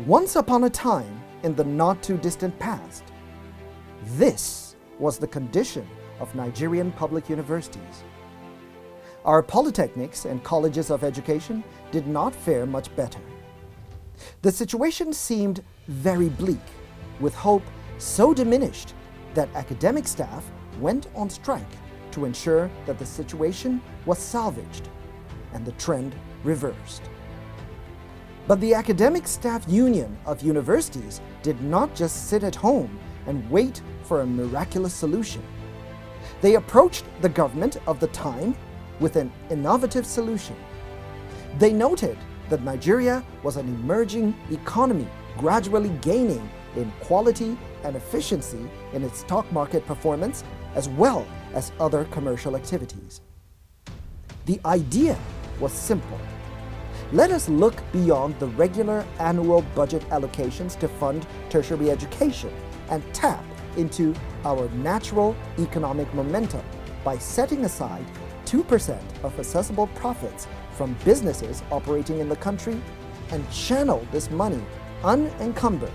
Once upon a time, in the not-too-distant past, this was the condition of Nigerian public universities. Our polytechnics and colleges of education did not fare much better. The situation seemed very bleak, with hope so diminished that academic staff went on strike to ensure that the situation was salvaged and the trend reversed. But the Academic Staff Union of Universities did not just sit at home and wait for a miraculous solution. They approached the government of the time with an innovative solution. They noted that Nigeria was an emerging economy, gradually gaining in quality and efficiency in its stock market performance as well as other commercial activities. The idea was simple. Let us look beyond the regular annual budget allocations to fund tertiary education and tap into our natural economic momentum by setting aside 2% of assessable profits from businesses operating in the country and channel this money unencumbered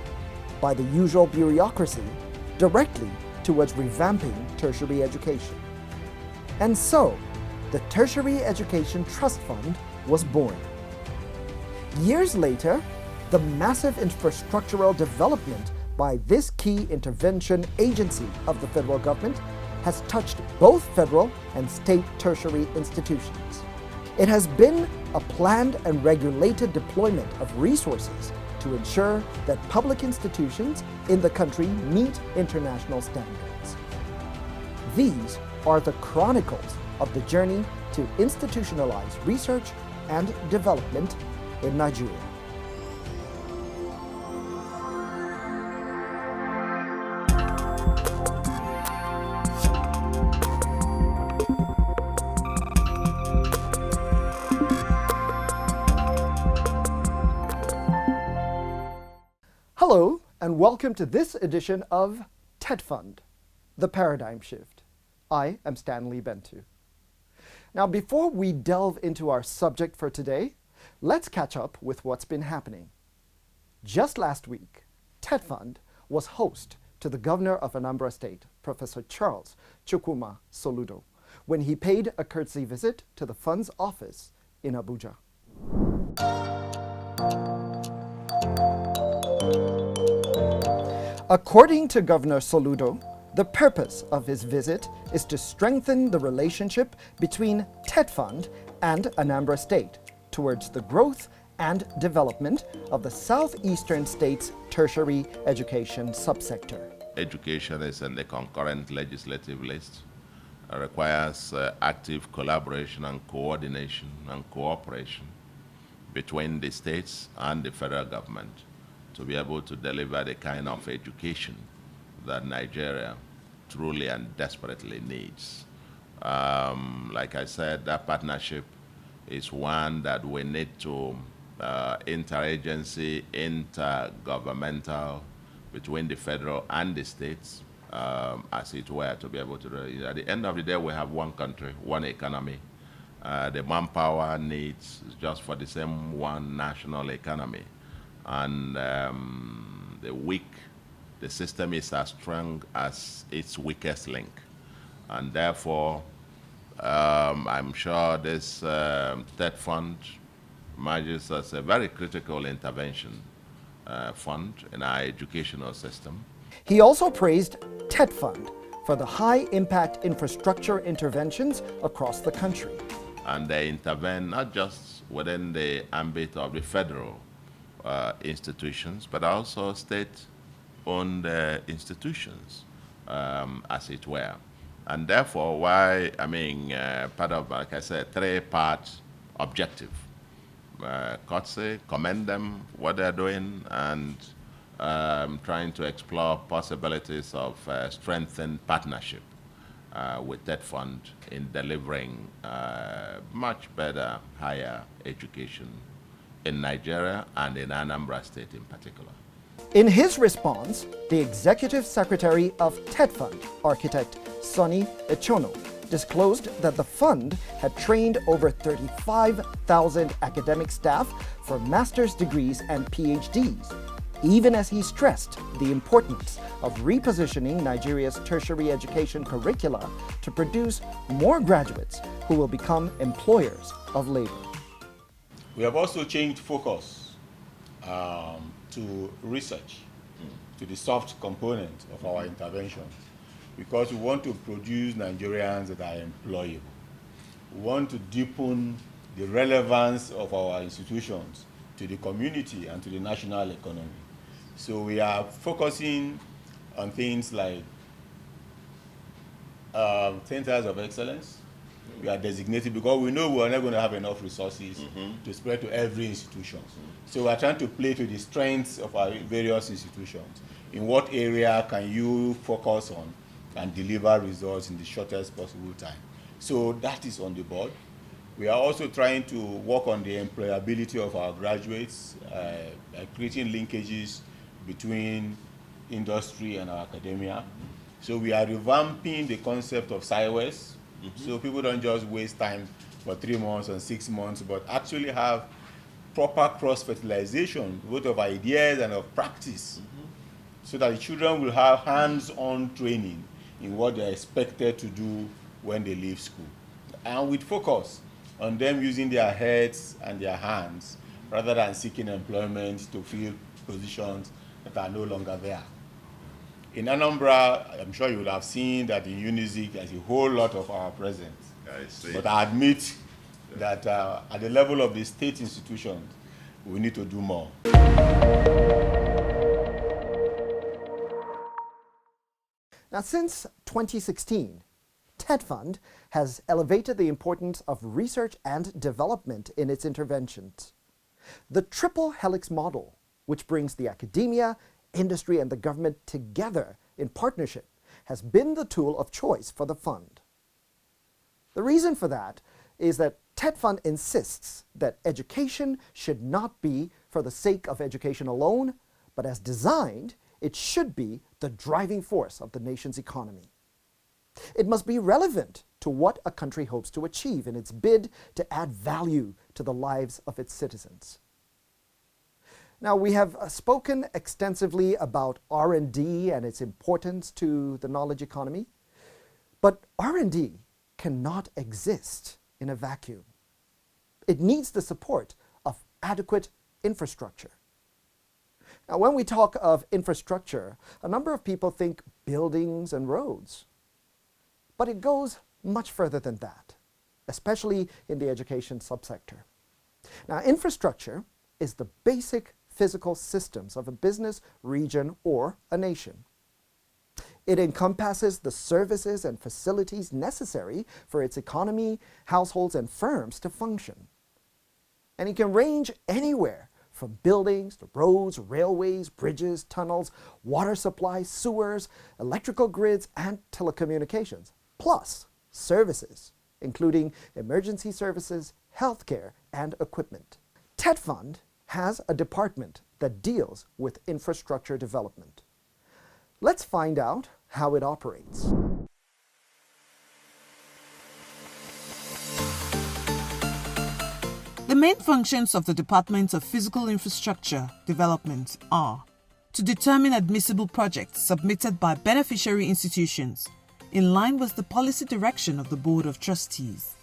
by the usual bureaucracy directly towards revamping tertiary education. And so, the Tertiary Education Trust Fund was born. Years later, the massive infrastructural development by this key intervention agency of the federal government has touched both federal and state tertiary institutions. It has been a planned and regulated deployment of resources to ensure that public institutions in the country meet international standards. These are the chronicles of the journey to institutionalize research and development in Nigeria. Hello, and welcome to this edition of TETFund, The Paradigm Shift. I am Stanley Bentu. Now, before we delve into our subject for today, let's catch up with what's been happening. Just last week, TETFund was host to the Governor of Anambra State, Professor Charles Chukwuma Soludo, when he paid a courtesy visit to the fund's office in Abuja. According to Governor Soludo, the purpose of his visit is to strengthen the relationship between TETFund and Anambra State towards the growth and development of the southeastern state's tertiary education subsector. Education is in the concurrent legislative list. It requires active collaboration and coordination and cooperation between the states and the federal government to be able to deliver the kind of education that Nigeria truly and desperately needs. Like I said, that partnership is one that we need to interagency, intergovernmental, between the federal and the states, as it were, to be able to do it. At the end of the day, we have one country, one economy. The manpower needs is just for the same one national economy. And the system is as strong as its weakest link. And therefore, I'm sure this TETFund emerges as a very critical intervention fund in our educational system. He also praised TETFund for the high-impact infrastructure interventions across the country. And they intervene not just within the ambit of the federal institutions, but also state-owned institutions, as it were. And therefore, part of, like I said, three-part objective. Courtesy, commend them, what they're doing, and trying to explore possibilities of strengthened partnership with TETFund in delivering much better, higher education in Nigeria and in Anambra State in particular. In his response, the Executive Secretary of TETFund, Architect Sonny Echono, disclosed that the fund had trained over 35,000 academic staff for master's degrees and PhDs even as he stressed the importance of repositioning Nigeria's tertiary education curricula to produce more graduates who will become employers of labor. We have also changed focus to research, to the soft component of our intervention, because we want to produce Nigerians that are employable. We want to deepen the relevance of our institutions to the community and to the national economy. So we are focusing on things like centers of excellence. We are designated because we know we are not going to have enough resources to spread to every institution. So we are trying to play to the strengths of our various institutions. In what area can you focus on and deliver results in the shortest possible time? So that is on the board. We are also trying to work on the employability of our graduates, creating linkages between industry and our academia. So we are revamping the concept of SciWest, so people don't just waste time for 3 months and 6 months, but actually have proper cross-fertilization, both of ideas and of practice, so that the children will have hands-on training in what they're expected to do when they leave school. And with focus on them using their heads and their hands, rather than seeking employment to fill positions that are no longer there. In Anambra, I'm sure you will have seen that in UNIZIC there's a whole lot of our presence. I see. But I admit that at the level of the state institutions, we need to do more. Now, since 2016, TETFund has elevated the importance of research and development in its interventions. The triple helix model, which brings the academia, industry, and the government together in partnership, has been the tool of choice for the fund. The reason for that is that TETFund insists that education should not be for the sake of education alone, but as designed, it should be the driving force of the nation's economy. It must be relevant to what a country hopes to achieve in its bid to add value to the lives of its citizens. Now, we have spoken extensively about R&D and its importance to the knowledge economy, but R&D cannot exist in a vacuum. It needs the support of adequate infrastructure. Now, when we talk of infrastructure, a number of people think buildings and roads. But it goes much further than that, especially in the education subsector. Now, infrastructure is the basic physical systems of a business, region, or a nation. It encompasses the services and facilities necessary for its economy, households, and firms to function. And it can range anywhere from buildings to roads, railways, bridges, tunnels, water supply, sewers, electrical grids, and telecommunications, plus services, including emergency services, healthcare, and equipment. TETFund has a department that deals with infrastructure development. Let's find out how it operates. The main functions of the Department of Physical Infrastructure Development are to determine admissible projects submitted by beneficiary institutions in line with the policy direction of the Board of Trustees,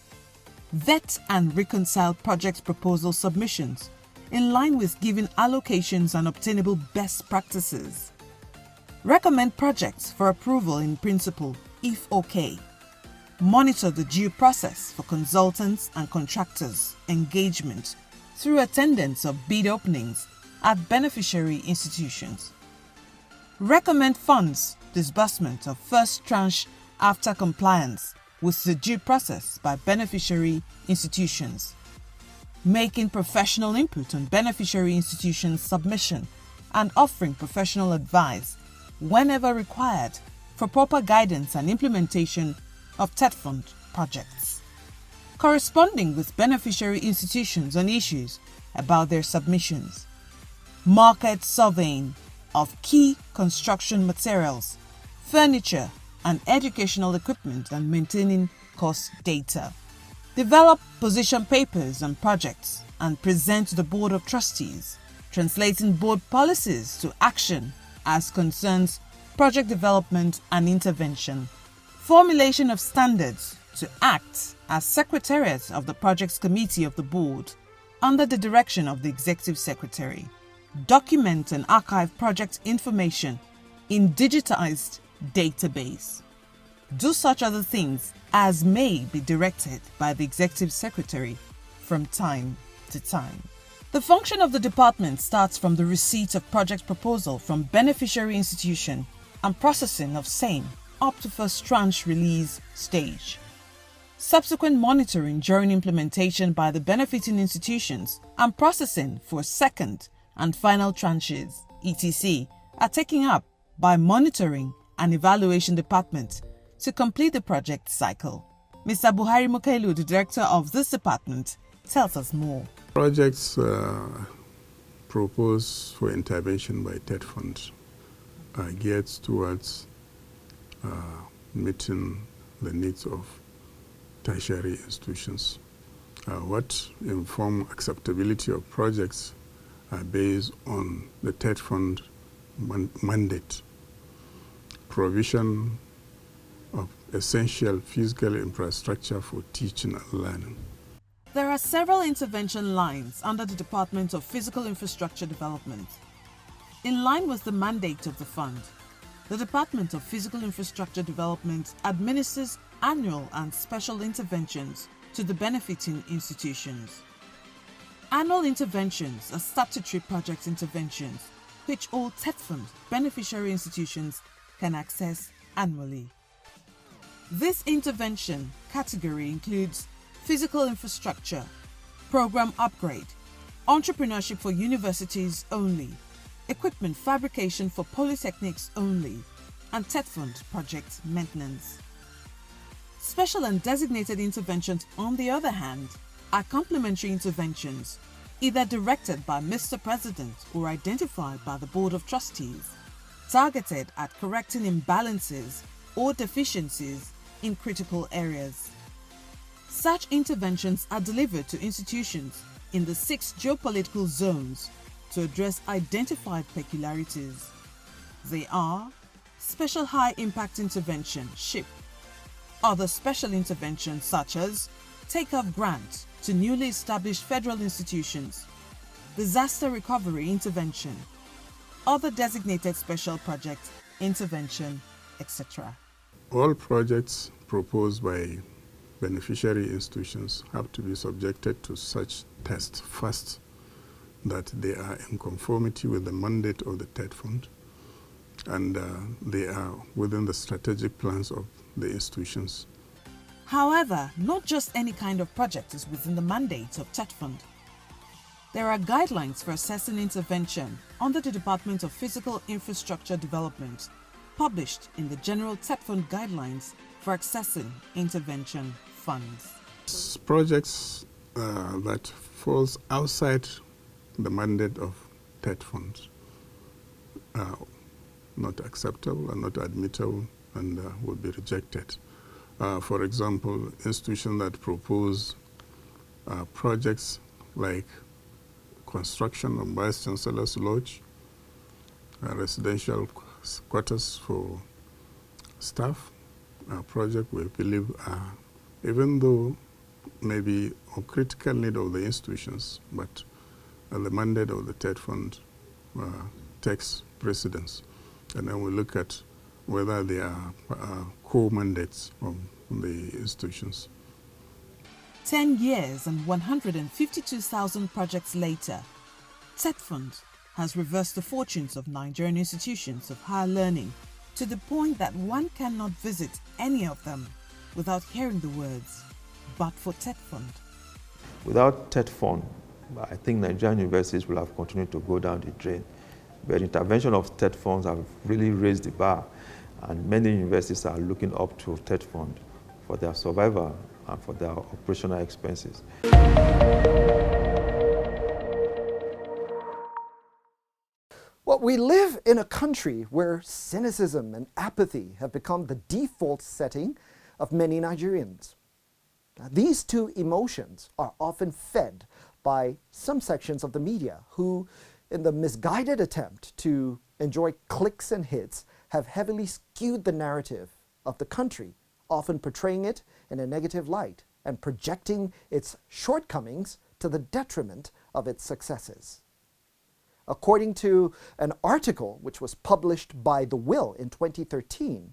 vet and reconcile project proposal submissions in line with given allocations and obtainable best practices, recommend projects for approval in principle if okay, monitor the due process for consultants and contractors' engagement through attendance of bid openings at beneficiary institutions, recommend funds disbursement of first tranche after compliance with the due process by beneficiary institutions, making professional input on beneficiary institutions' submission and offering professional advice whenever required for proper guidance and implementation of TETFund projects, corresponding with beneficiary institutions on issues about their submissions, market surveying of key construction materials, furniture, and educational equipment and maintaining cost data, develop position papers on projects and present to the Board of Trustees, translating board policies to action as concerns project development and intervention, formulation of standards to act as Secretariat of the Projects Committee of the Board under the direction of the Executive Secretary, document and archive project information in digitized database, do such other things as may be directed by the Executive Secretary from time to time. The function of the department starts from the receipt of project proposal from beneficiary institution and processing of same up to first tranche release stage. Subsequent monitoring during implementation by the benefiting institutions and processing for second and final tranches, etc., are taken up by monitoring and evaluation department to complete the project cycle. Mr. Buhari Mukailu, the director of this department, tells us more. Projects proposed for intervention by TETFund are geared towards meeting the needs of tertiary institutions. What inform acceptability of projects are based on the TETFund mandate, provision of essential physical infrastructure for teaching and learning. There are several intervention lines under the Department of Physical Infrastructure Development. In line with the mandate of the fund, the Department of Physical Infrastructure Development administers annual and special interventions to the benefiting institutions. Annual interventions are statutory project interventions which all TETFund beneficiary institutions can access annually. This intervention category includes physical infrastructure, program upgrade, entrepreneurship for universities only, equipment fabrication for polytechnics only, and TETFund project maintenance. Special and designated interventions, on the other hand, are complementary interventions, either directed by Mr. President or identified by the Board of Trustees, targeted at correcting imbalances or deficiencies in critical areas. Such interventions are delivered to institutions in the 6 geopolitical zones to address identified peculiarities. They are Special High Impact Intervention, SHIP, other special interventions such as Take-Off Grant to newly established federal institutions, Disaster Recovery Intervention, other designated special project intervention, etc. All projects proposed by beneficiary institutions have to be subjected to such tests first, that they are in conformity with the mandate of the TETFund and they are within the strategic plans of the institutions. However, not just any kind of project is within the mandate of TETFund. There are guidelines for assessing intervention under the Department of Physical Infrastructure Development, published in the General TETFund Guidelines for Accessing Intervention Funds. Projects that falls outside the mandate of TETFund are not acceptable and not admittable and would be rejected. For example, institutions that propose projects like construction of Vice Chancellor's Lodge, residential quarters for staff, project we believe are, even though maybe of critical need of the institutions, but the mandate of the TETFund takes precedence. And then we look at whether they are core mandates of the institutions. 10 years and 152,000 projects later, TETFund has reversed the fortunes of Nigerian institutions of higher learning to the point that one cannot visit any of them without hearing the words, "But for TETFund." Without TETFund, I think Nigerian universities will have continued to go down the drain. But intervention of TETFunds have really raised the bar, and many universities are looking up to TETFund for their survival and for their operational expenses. Well, we live in a country where cynicism and apathy have become the default setting of many Nigerians. Now, these two emotions are often fed by some sections of the media who in the misguided attempt to enjoy clicks and hits, have heavily skewed the narrative of the country, often portraying it in a negative light and projecting its shortcomings to the detriment of its successes. According to an article which was published by The Will in 2013,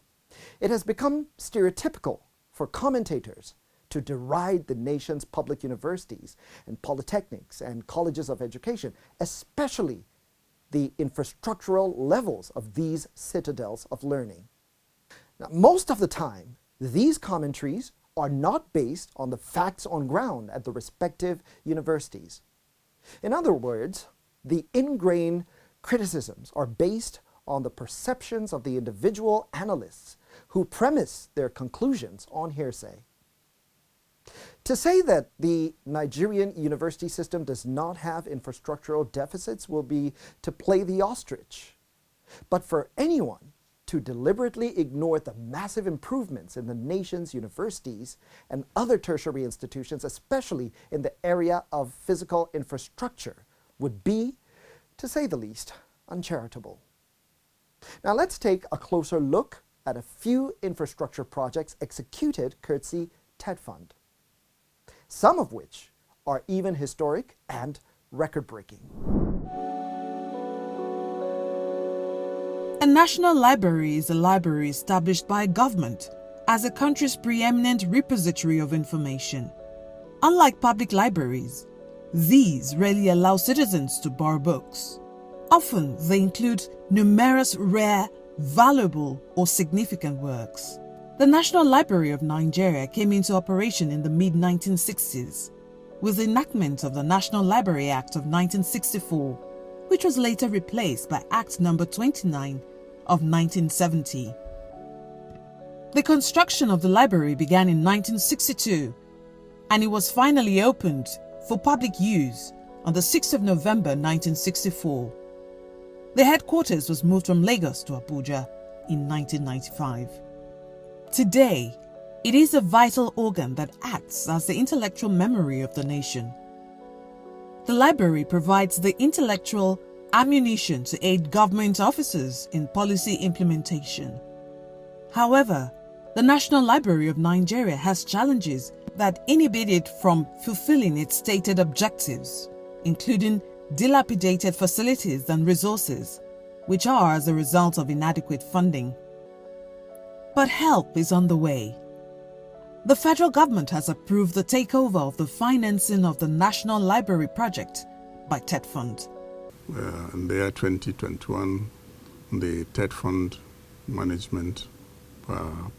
it has become stereotypical for commentators to deride the nation's public universities and polytechnics and colleges of education, especially the infrastructural levels of these citadels of learning. Now, most of the time, these commentaries are not based on the facts on ground at the respective universities. In other words, the ingrained criticisms are based on the perceptions of the individual analysts who premise their conclusions on hearsay. To say that the Nigerian university system does not have infrastructural deficits will be to play the ostrich. But for anyone to deliberately ignore the massive improvements in the nation's universities and other tertiary institutions, especially in the area of physical infrastructure, would be, to say the least, uncharitable. Now let's take a closer look at a few infrastructure projects executed courtesy TETFund, some of which are even historic and record-breaking. A national library is a library established by a government as a country's preeminent repository of information. Unlike public libraries, these rarely allow citizens to borrow books. Often they include numerous rare, valuable, or significant works. The National Library of Nigeria came into operation in the mid-1960s with the enactment of the National Library Act of 1964, which was later replaced by Act No. 29 of 1970. The construction of the library began in 1962, and it was finally opened for public use on the 6th of November 1964. The headquarters was moved from Lagos to Abuja in 1995. Today, it is a vital organ that acts as the intellectual memory of the nation. The library provides the intellectual ammunition to aid government officers in policy implementation. However, the National Library of Nigeria has challenges that inhibit it from fulfilling its stated objectives, including dilapidated facilities and resources, which are as a result of inadequate funding. But help is on the way. The federal government has approved the takeover of the financing of the National Library project by TETFund. In the year 2021, the TETFund management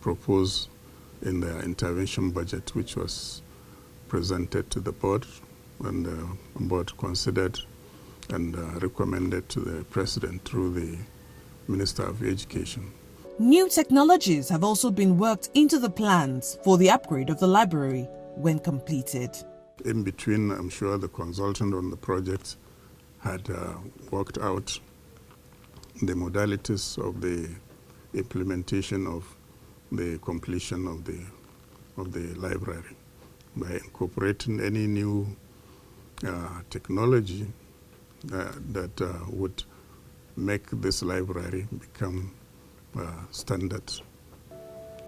proposed in their intervention budget, which was presented to the board, and the board considered and recommended to the president through the Minister of Education. New technologies have also been worked into the plans for the upgrade of the library when completed. In between, I'm sure the consultant on the project had worked out the modalities of the implementation of the completion of the library by incorporating any new technology that would make this library become standard.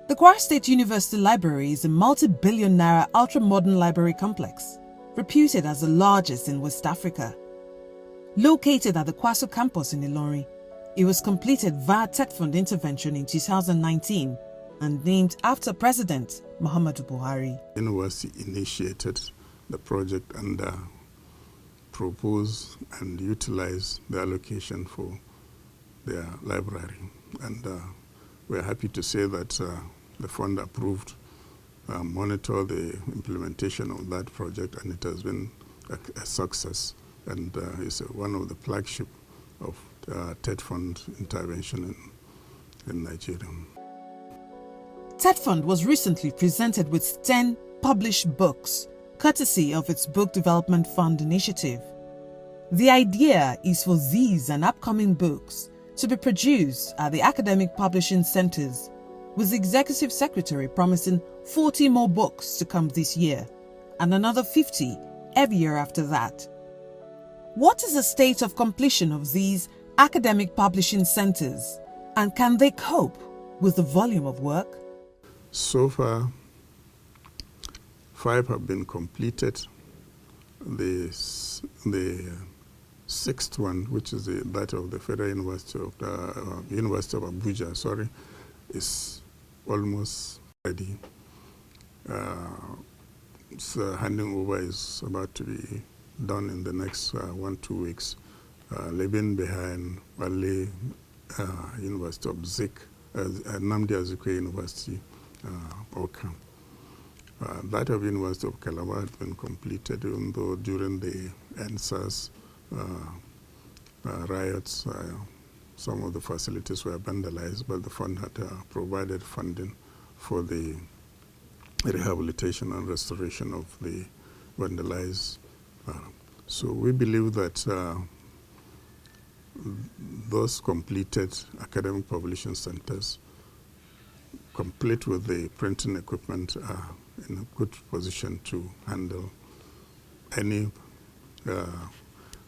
The Kwara State University Library is a multi-billion naira ultra-modern library complex, reputed as the largest in West Africa. Located at the Kwaso campus in Ilorin, it was completed via TETFund intervention in 2019 and named after President Muhammadu Buhari. The university initiated the project and proposed and utilized the allocation for their library. And we're happy to say that the fund approved, monitor the implementation of that project, and it has been a success. And it's one of the flagship of TETFund intervention in Nigeria. TETFund was recently presented with 10 published books, courtesy of its Book Development Fund initiative. The idea is for these and upcoming books to be produced at the academic publishing centers, with the Executive Secretary promising 40 more books to come this year and another 50 every year after that. What is the state of completion of these academic publishing centers, and can they cope with the volume of work? So far, 5 have been completed. The sixth one, which is that of the Federal University of Abuja, is almost ready. So handing over is about to be done in the next 1-2 weeks, leaving behind only University of Nnamdi Azikiwe University, Oka. That of University of Calabar has been completed, even though during the NSAS riots, some of the facilities were vandalized, but the fund had provided funding for the rehabilitation and restoration of the vandalized. So we believe that those completed academic publishing centers, complete with the printing equipment, are in a good position to handle any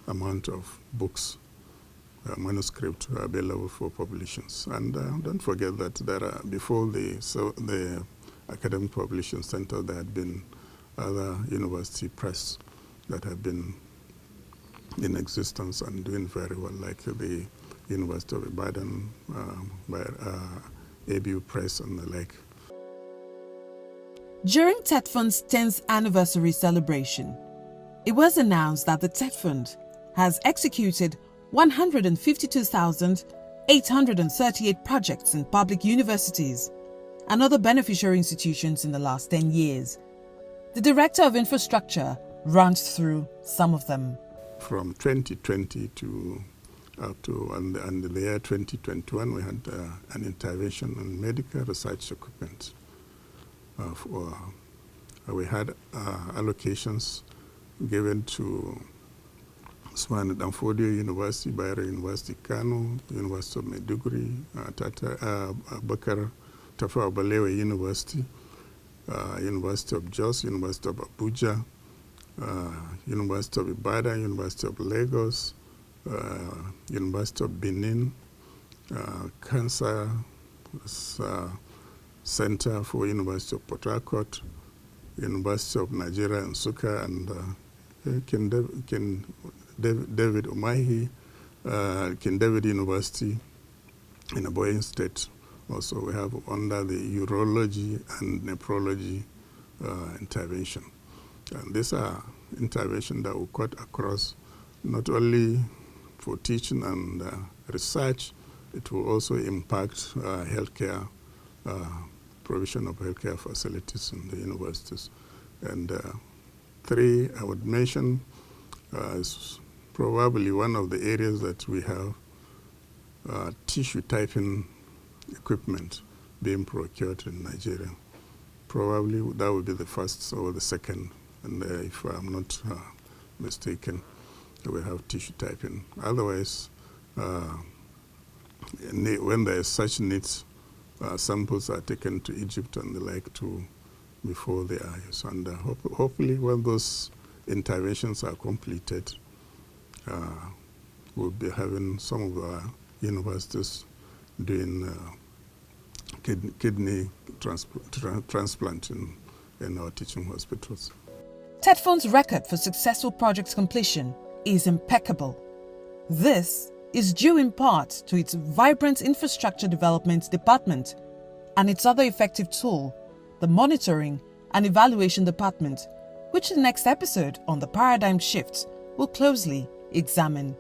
amount of books, manuscript available for publications. And don't forget that there are, before the academic publishing center, there had been other university press that have been in existence and doing very well, like the University of Ibadan, ABU Press and the like. During TETFund's 10th anniversary celebration, it was announced that the TETFund has executed 152,838 projects in public universities and other beneficiary institutions in the last 10 years. The Director of Infrastructure runs through some of them. From 2020 to and the year 2021, we had an intervention on medical research equipment. We had allocations given to Usman Danfodio University, Bayero University, Kano, University of Maiduguri, Bakar Tafawa Balewa University, University of Jos, University of Abuja, University of Ibadan, University of Lagos, University of Benin, Cancer Center for University of Port Harcourt, University of Nigeria Nsukka, and King David Umahi, King David University in Oyo State. Also, we have under the urology and nephrology intervention. And these are interventions that will cut across not only for teaching and research, it will also impact healthcare, provision of healthcare facilities in the universities. And 3, I would mention, is probably one of the areas that we have tissue typing equipment being procured in Nigeria. Probably that would be the first or the second, and if I'm not mistaken, we have tissue typing. Otherwise, when there is such needs, samples are taken to Egypt and the like before they are used. And hopefully when those interventions are completed, we'll be having some of our universities doing kidney transplant in our teaching hospitals. TETFund's record for successful project completion is impeccable. This is due in part to its vibrant infrastructure development department and its other effective tool, the monitoring and evaluation department, which the next episode on the paradigm shift will closely examine.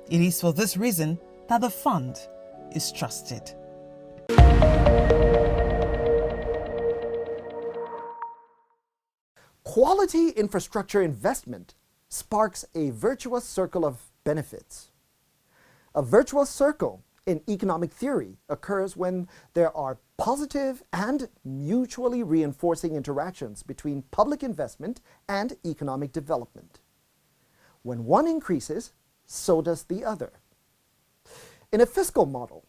It is for this reason that the fund is trusted. Quality infrastructure investment sparks a virtuous circle of benefits. A virtuous circle in economic theory occurs when there are positive and mutually reinforcing interactions between public investment and economic development. When one increases, so does the other. In a fiscal model,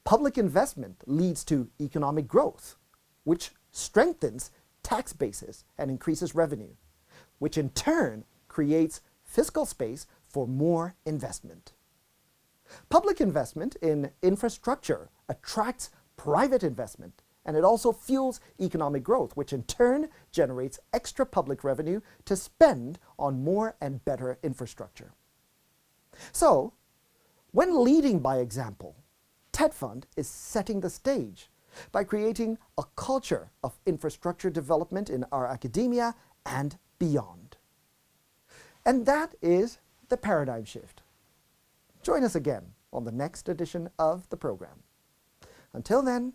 public investment leads to economic growth, which strengthens tax bases and increases revenue, which in turn creates fiscal space for more investment. Public investment in infrastructure attracts private investment, and it also fuels economic growth, which in turn generates extra public revenue to spend on more and better infrastructure. So, when leading by example, TETFund is setting the stage by creating a culture of infrastructure development in our academia and beyond. And that is the paradigm shift. Join us again on the next edition of the program. Until then,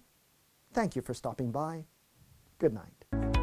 thank you for stopping by. Good night.